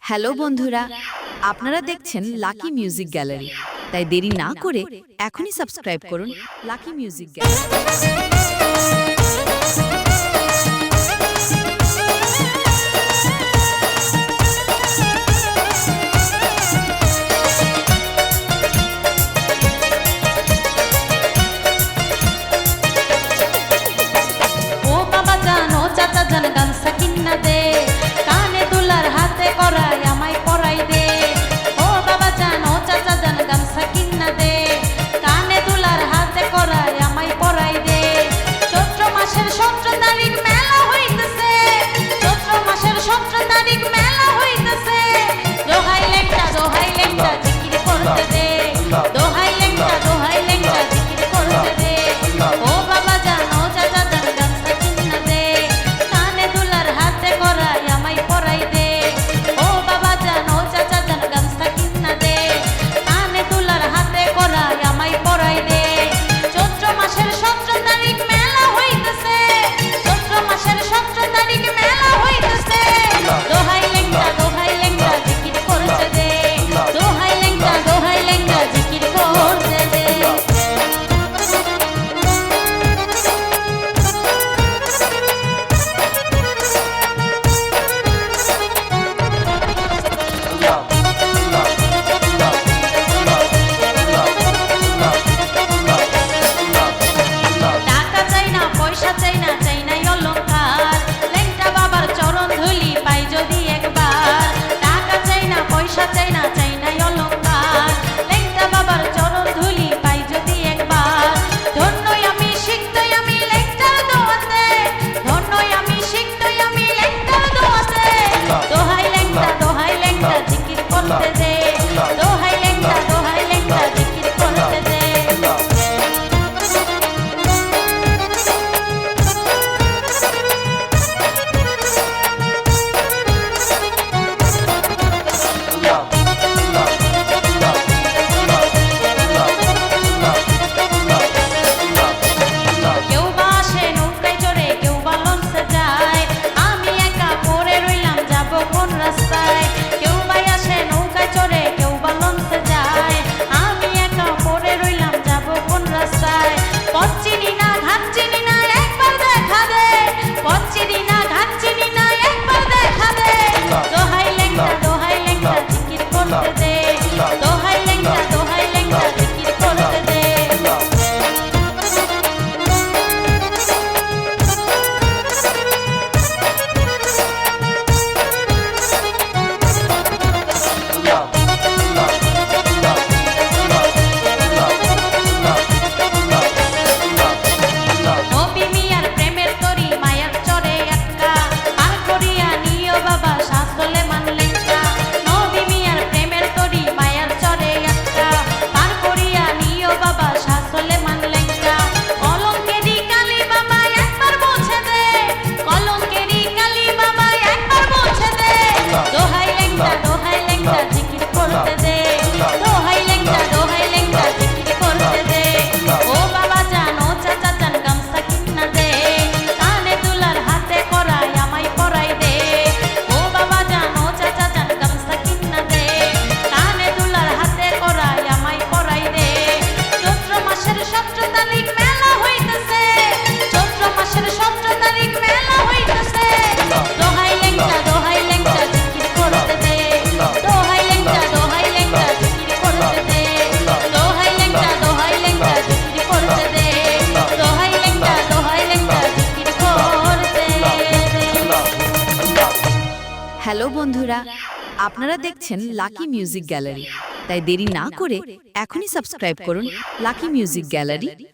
Hello বন্ধুরা, আপনারা দেখছেন লাকি মিউজিক গ্যালারি। তাই দেরি না করে এখনই সাবস্ক্রাইব করুন লাকি মিউজিক গ্যালারি। ও বাবা জান ও চাচা জান গামছা কিন্না দে, কানে দুলার হাতে করাই আমায় পরাই দে। ও বাবা জান ও চাচা জান গামছা কিন্না দে, কানে দুলার হাতে করাই আমায় পরাই দে। চৈত্র মাসের 17 তারিখ মেলা হইতেছে, চৈত্র মাসের 17 তারিখ মেলা হইতেছে। দোহাই লেংটা জিকির করতে দে, দোহাই লেংটা জিকির করতে দে। ও বাবা জান ও চাচা জান গামছা কিন্না দে, কানে দুলার হাতে করাই আমায় পরাই দে। ও বাবা জান ও চাচা জান গামছা কিন্না দে, কানে দুলার হাতে করাই আমায় পরাই দে। চৈত্র মাসের 17 তারিখ মেলা হইতেছে, চৈত্র মাসের 17 তারিখ মেলা হইতেছে। দোহাই লেংটা জিকির করতে দে, দোহাই লেংটা জিকির করতে দে। টাকা চাই না পয়সা চাই না চাই নাই অলংকার, লেংটা বাবার চরণ ধুলি পাই যদি একবার। টাকা চাই না পয়সা চাই না চাই নাই অলংকার, লেংটা বাবার চরণ ধুলি পাই যদি একবার। ধন্যই আমি শিখতই আমি লেংটার দোয়াতে, ধন্যই আমি শিখতই আমি লেংটার দোয়াতে। দোহাই লেংটা জিকির করতে দে, দোহাই লেংটা জিকির করতে দে। কেউ বা আসে নৌকায় চড়ে, কেউ বা লঞ্চে যায়, আমি একা পড়ে রইলাম যাব কোন রাস্তায়। কেউ বা আসে নৌকায় চড়ে, কেউ বা লঞ্চে যায়, আমি একা পড়ে রইলাম যাব কোন রাস্তায়। পথ চিনি না ঘাট চিনি না একবার দেখা দে, পথ চিনি না ঘাট চিনি না একবার দেখা দে। দোহাই লেংটা জিকির করতে দে, দোহাই লেংটা জিকির করতে দে। নবী মিয়ার প্রেমের তরি মায়ার চরে আটকা, আর করিয়া নিও বাবা শাসলে মানলেঙ্কা। নবী মিয়ার প্রেমের তরি মায়ার চরে আটকা, আর করিয়া নিও বাবা শাসলে মানলেঙ্কা। কলঙ্কেরি কালি বাবা একবার মুছে দে, কলঙ্কেরি কালি বাবা একবার মুছে দে। দোহাই লেংটা জিকির করতে দে, দোহাই লেংটা জিকির করতে দে। ও বাবা জান ও চাচা জান গামছা কিন্না দে, কানে দুলার হাতে করাই আমায় পরাই দে। ও বাবা জান ও চাচা জান গামছা কিন্না দে, কানে দুলার হাতে করাই আমায় পরাই দে। চৈত্র মাসের 17 তারিখ মেলা হইতেছে, চৈত্র মাসের 17 তারিখ মেলা হইতেছে। দোহাই লেংটা জিকির করতে দে, দোহাই লেংটা জিকির করতে দে। দোহাই লেংটা জিকির করতে দে, দোহাই লেংটা জিকির করতে দে। হ্যালো বন্ধুরা, আপনারা দেখছেন লাকি মিউজিক গ্যালারি। তাই দেরি না করে এখনই সাবস্ক্রাইব করুন লাকি মিউজিক গ্যালারি